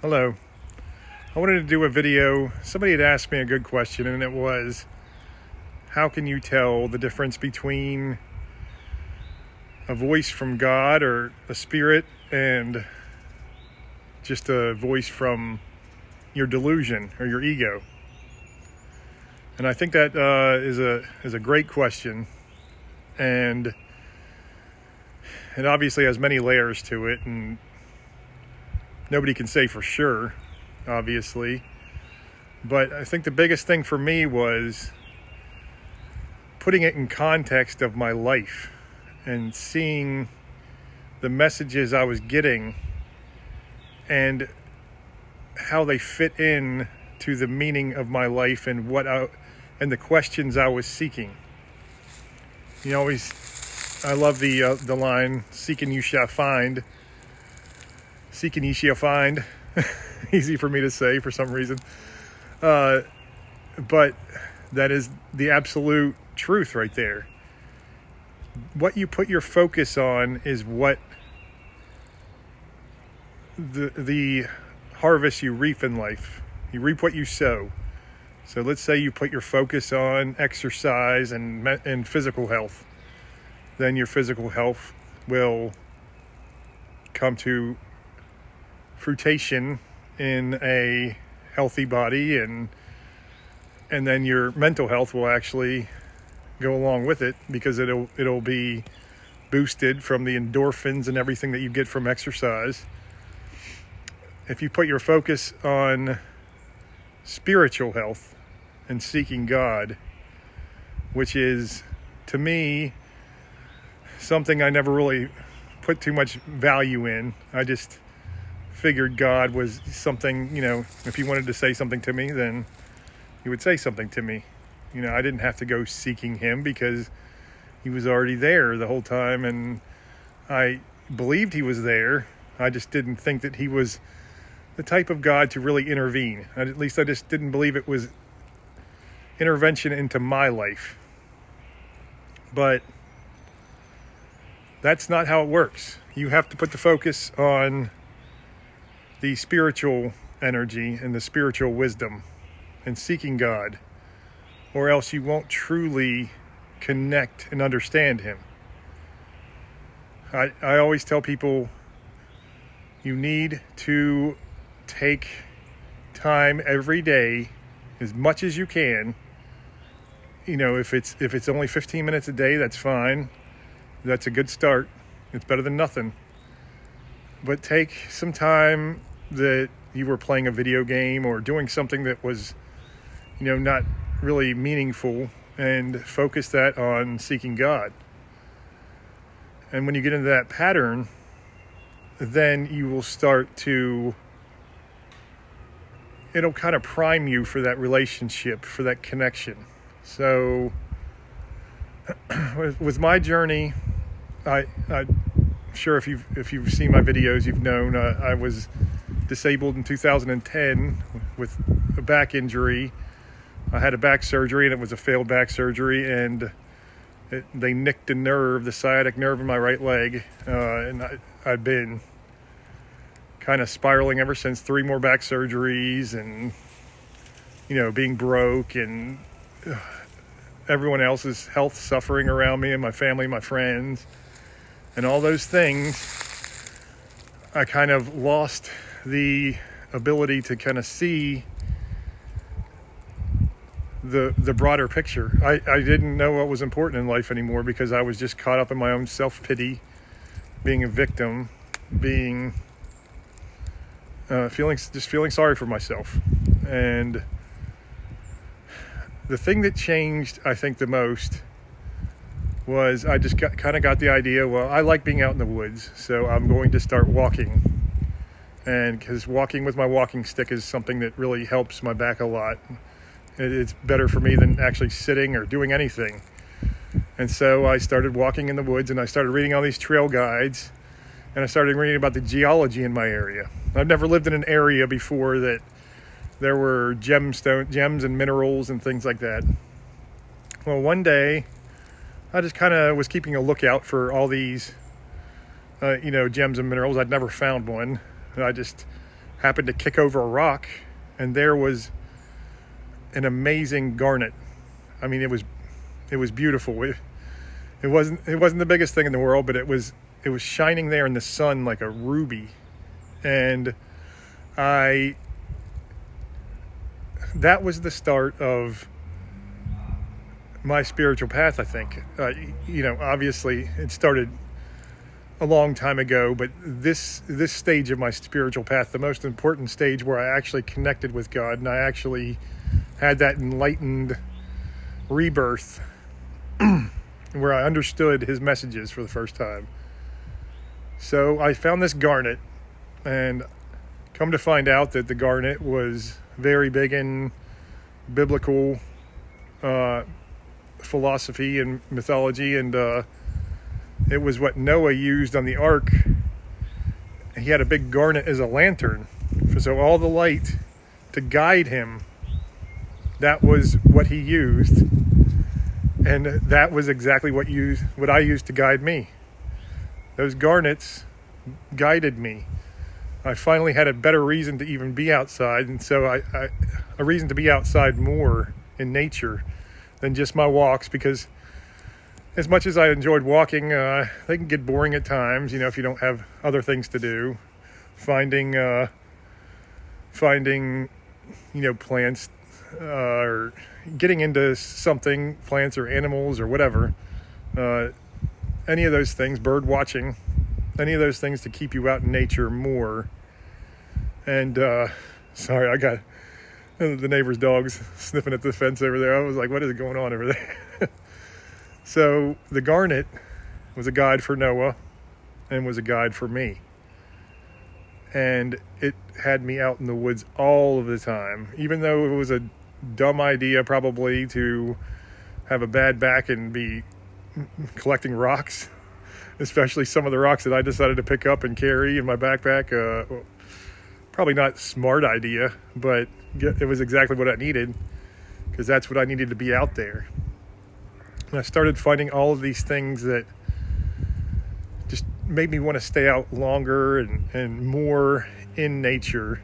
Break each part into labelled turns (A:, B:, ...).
A: Hello. I wanted to do a video. Somebody had asked me a good question, and it was, how can you tell the difference between a voice from God or a spirit and just a voice from your delusion or your ego? And I think that is a great question, and it obviously has many layers to it, and nobody can say for sure, obviously. But I think the biggest thing for me was putting it in context of my life and seeing the messages I was getting and how they fit in to the meaning of my life and and the questions I was seeking. You know, I love the line, "Seeking you shall find." Seeking ye shall find. Easy for me to say for some reason. But that is the absolute truth right there. What you put your focus on is what the harvest you reap in life. You reap what you sow. So let's say you put your focus on exercise and physical health. Then your physical health will come to fruition in a healthy body, and then your mental health will actually go along with it, because it'll be boosted from the endorphins and everything that you get from exercise. If you put your focus on spiritual health and seeking God, which is, to me, something I never really put too much value in. I just figured God was something, if he wanted to say something to me, then he would say something to me. I didn't have to go seeking him because he was already there the whole time, and I believed he was there. I just didn't think that he was the type of God to really intervene. At least I just didn't believe it was intervention into my life. But that's not how it works. You have to put the focus on the spiritual energy and the spiritual wisdom and seeking God, or else you won't truly connect and understand him. I always tell people, you need to take time every day, as much as you can. If it's only 15 minutes a day, that's fine. That's a good start. It's better than nothing. But take some time that you were playing a video game or doing something that was, not really meaningful, and focus that on seeking God. And when you get into that pattern, then you will start to, it'll kind of prime you for that relationship, for that connection. So with my journey, I'm sure if you've seen my videos, you've known I was disabled in 2010 with a back injury. I had a back surgery, and it was a failed back surgery, and they nicked a nerve, the sciatic nerve in my right leg, and I've been kind of spiraling ever since. 3 more back surgeries, and being broke, and everyone else's health suffering around me, and my family, my friends, and all those things. I kind of lost the ability to kind of see the broader picture. I didn't know what was important in life anymore, because I was just caught up in my own self-pity, being a victim, being feeling sorry for myself. And the thing that changed, I think, the most was I just got the idea, well, I like being out in the woods, so I'm going to start walking. And because walking with my walking stick is something that really helps my back a lot. It's better for me than actually sitting or doing anything. And so I started walking in the woods, and I started reading all these trail guides, and I started reading about the geology in my area. I've never lived in an area before that there were gems and minerals and things like that. Well, one day I just kind of was keeping a lookout for all these, gems and minerals. I'd never found one. I just happened to kick over a rock, and there was an amazing garnet. I mean, it was beautiful. It wasn't the biggest thing in the world, but it was shining there in the sun like a ruby. And that was the start of my spiritual path, I think. Obviously it started a long time ago, but this stage of my spiritual path, the most important stage where I actually connected with God and I actually had that enlightened rebirth where I understood his messages for the first time. So I found this garnet, and come to find out that the garnet was very big in biblical philosophy and mythology, and it was what Noah used on the ark. He had a big garnet as a lantern, so all the light to guide him, that was what he used, and that was exactly what I used to guide me. Those garnets guided me. I finally had a better reason to even be outside, and so a reason to be outside more in nature than just my walks, because as much as I enjoyed walking, they can get boring at times, if you don't have other things to do. Finding plants, or getting into something, plants or animals or whatever, any of those things, bird watching, any of those things to keep you out in nature more. And sorry, I got the neighbor's dogs sniffing at the fence over there. I was like, what is going on over there? So the garnet was a guide for Noah and was a guide for me. And it had me out in the woods all of the time, even though it was a dumb idea probably to have a bad back and be collecting rocks, especially some of the rocks that I decided to pick up and carry in my backpack. Probably not a smart idea, but it was exactly what I needed, because that's what I needed to be out there. And I started finding all of these things that just made me want to stay out longer and more in nature.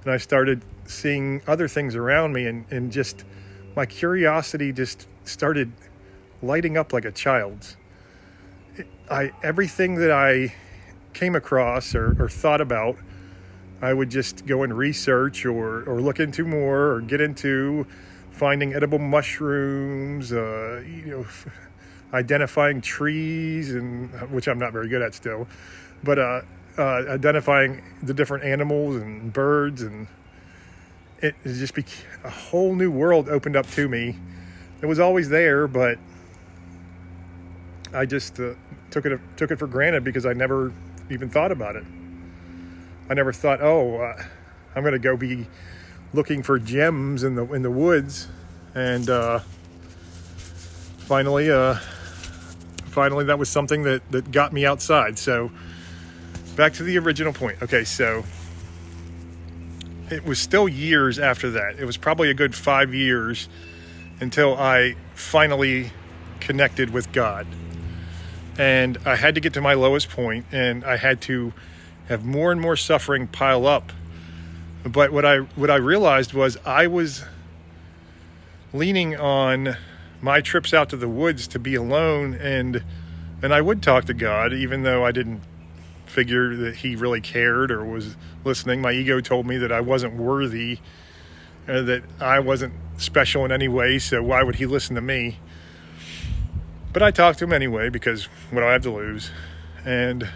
A: And I started seeing other things around me, and just my curiosity just started lighting up like a child's. Everything that I came across or thought about, I would just go and research or look into more, or get into finding edible mushrooms, identifying trees, and which I'm not very good at still, but identifying the different animals and birds, and it just became a whole new world opened up to me. It was always there, but I just took it for granted because I never even thought about it. I never thought, I'm going to go be looking for gems in the woods, and finally that was something that got me outside. So back to the original point. Okay, so it was still years after that. It was probably a good 5 years until I finally connected with God. And I had to get to my lowest point, and I had to have more and more suffering pile up. But what I realized was I was leaning on my trips out to the woods to be alone, and I would talk to God, even though I didn't figure that he really cared or was listening. My ego told me that I wasn't worthy, that I wasn't special in any way, so why would he listen to me? But I talked to him anyway, because what do I have to lose? And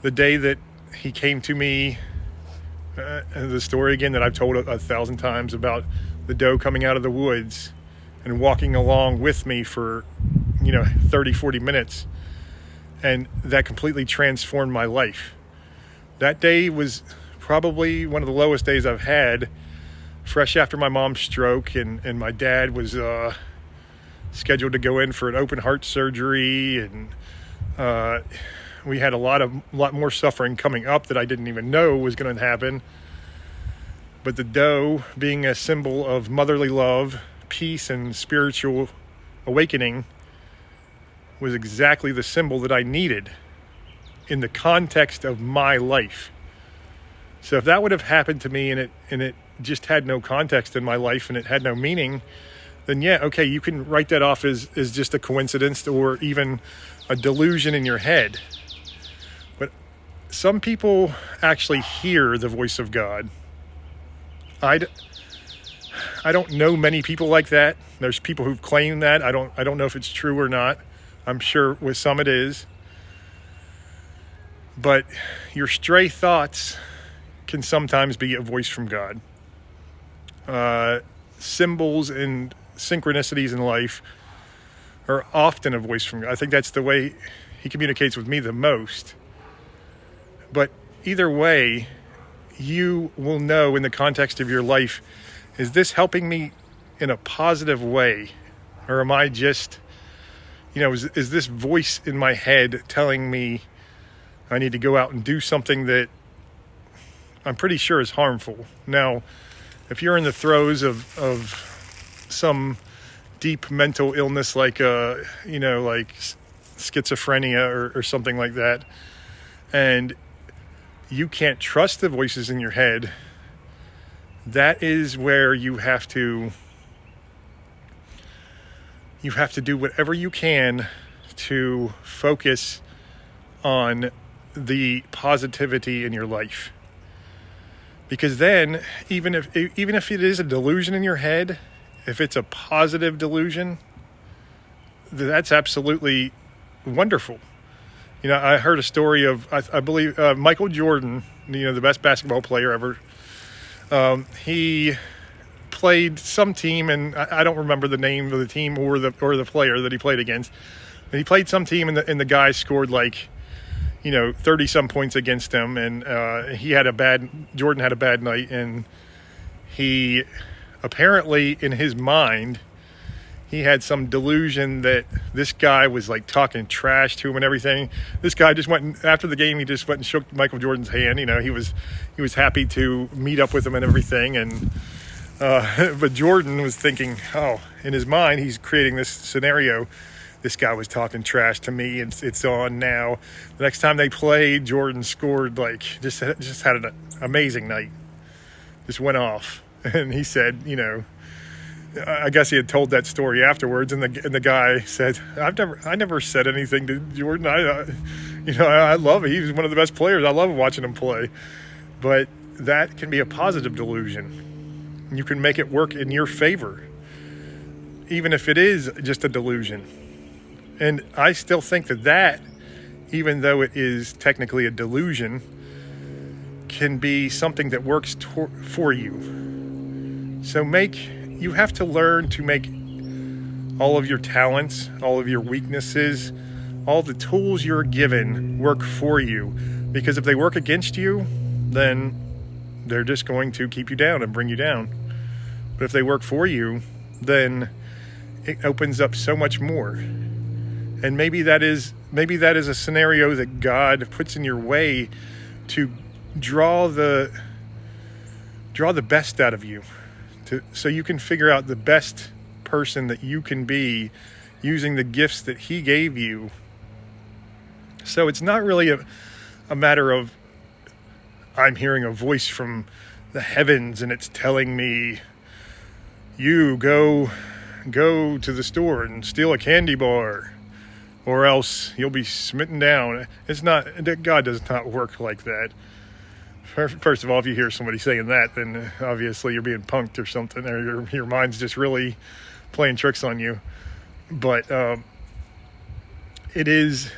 A: the day that he came to me, the story again that I've told 1,000 times about the doe coming out of the woods and walking along with me for 30, 40 minutes, and that completely transformed my life. That day was probably one of the lowest days I've had, fresh after my mom's stroke, and my dad was scheduled to go in for an open heart surgery, and we had a lot more suffering coming up that I didn't even know was going to happen. But the doe, being a symbol of motherly love, peace, and spiritual awakening, was exactly the symbol that I needed in the context of my life. So if that would have happened to me and it just had no context in my life and it had no meaning, then yeah, okay, you can write that off as just a coincidence or even a delusion in your head. But some people actually hear the voice of God. I don't know many people like that. There's people who've claimed that. I don't know if it's true or not. I'm sure with some it is. But your stray thoughts can sometimes be a voice from God. Symbols and synchronicities in life are often a voice from God. I think that's the way he communicates with me the most. But either way, you will know in the context of your life, is this helping me in a positive way? Or am I just, is this voice in my head telling me I need to go out and do something that I'm pretty sure is harmful? Now, if you're in the throes of some deep mental illness like schizophrenia or something like that, and you can't trust the voices in your head, that is where you have to do whatever you can to focus on the positivity in your life. Because then, even if it is a delusion in your head, if it's a positive delusion, that's absolutely wonderful. I heard a story of, I believe, Michael Jordan, the best basketball player ever. He played some team, and I don't remember the name of the team or the player that he played against. But he played some team, and the guy scored 30 some points against him, and Jordan had a bad night, and he apparently in his mind he had some delusion that this guy was talking trash to him and everything. This guy just went after the game. He just went and shook Michael Jordan's hand. He was happy to meet up with him and everything. And but Jordan was thinking, in his mind, he's creating this scenario. This guy was talking trash to me. It's on now. The next time they played, Jordan scored just had an amazing night. Just went off, and he said, I guess he had told that story afterwards, and the guy said, I never said anything to Jordan. I love it. He was one of the best players. I love watching him play. But that can be a positive delusion. You can make it work in your favor, even if it is just a delusion. And I still think that even though it is technically a delusion, can be something that works for you. So you have to learn to make all of your talents, all of your weaknesses, all the tools you're given work for you. Because if they work against you, then they're just going to keep you down and bring you down. But if they work for you, then it opens up so much more. And maybe that is a scenario that God puts in your way to draw the best out of you. So you can figure out the best person that you can be using the gifts that he gave you. So it's not really a matter of I'm hearing a voice from the heavens and it's telling me, you go to the store and steal a candy bar, or else you'll be smitten down. It's not, God does not work like that. First of all, if you hear somebody saying that, then obviously you're being punked or something, or your mind's just really playing tricks on you. But it is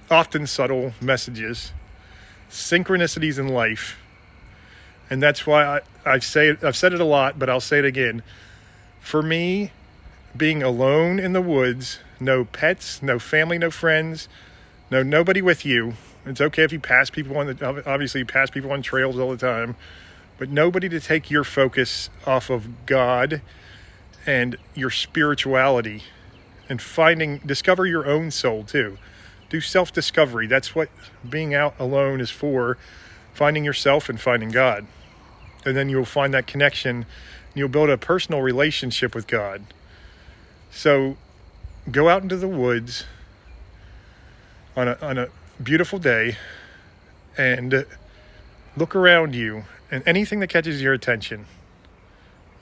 A: often subtle messages, synchronicities in life. And that's why I've said it a lot, but I'll say it again. For me, being alone in the woods, no pets, no family, no friends, nobody with you. It's okay if you pass people obviously you pass people on trails all the time, but nobody to take your focus off of God and your spirituality, and discover your own soul too. Do self-discovery. That's what being out alone is for, finding yourself and finding God. And then you'll find that connection, and you'll build a personal relationship with God. So go out into the woods on a beautiful day and look around you and anything that catches your attention.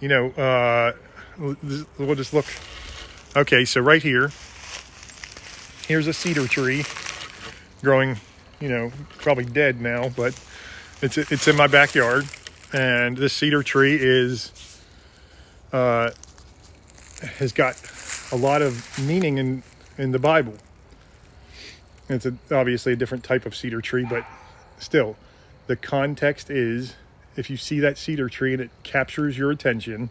A: We'll just look. Okay, so right here's a cedar tree growing, probably dead now, but it's in my backyard. And this cedar tree has got a lot of meaning in the Bible. It's obviously a different type of cedar tree, but still, the context is, if you see that cedar tree and it captures your attention,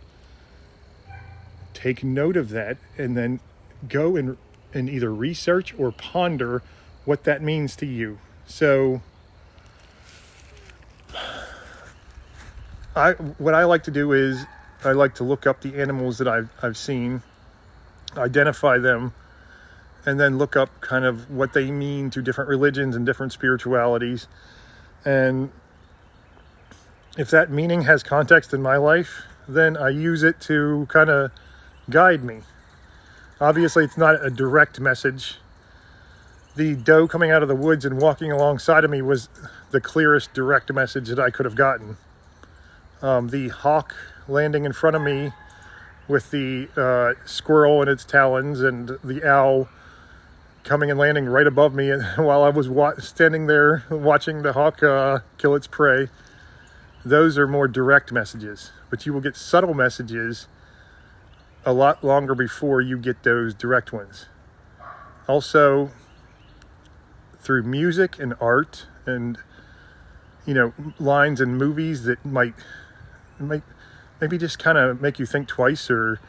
A: take note of that and then go and either research or ponder what that means to you. So what I like to do is I like to look up the animals that I've seen, identify them, and then look up kind of what they mean to different religions and different spiritualities. And if that meaning has context in my life, then I use it to kind of guide me. Obviously, it's not a direct message. The doe coming out of the woods and walking alongside of me was the clearest direct message that I could have gotten. The hawk landing in front of me with the squirrel in its talons, and the owl coming and landing right above me while I was standing there watching the hawk kill its prey. Those are more direct messages, but you will get subtle messages a lot longer before you get those direct ones. Also, through music and art and, lines in movies that might maybe just kind of make you think twice or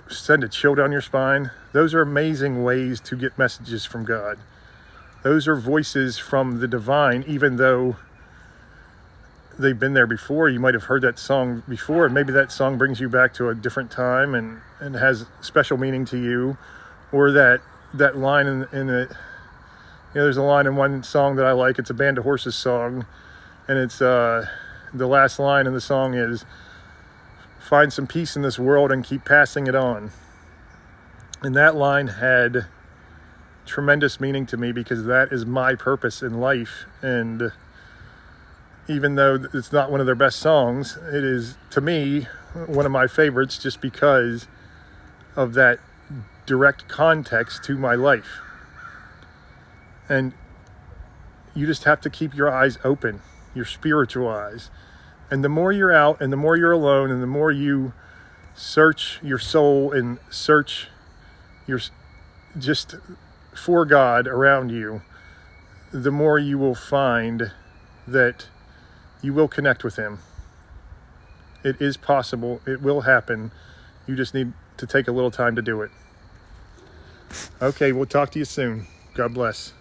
A: send a chill down your spine. Those are amazing ways to get messages from God. Those are voices from the divine, even though they've been there before. You might have heard that song before, and maybe that song brings you back to a different time and has special meaning to you. Or that line in it, there's a line in one song that I like. It's a Band of Horses song, and it's the last line in the song is, "Find some peace in this world and keep passing it on." And that line had tremendous meaning to me because that is my purpose in life. And even though it's not one of their best songs, it is, to me, one of my favorites just because of that direct context to my life. And you just have to keep your eyes open, your spiritual eyes. And the more you're out and the more you're alone and the more you search your soul and search just for God around you, the more you will find that you will connect with Him. It is possible. It will happen. You just need to take a little time to do it. Okay, we'll talk to you soon. God bless.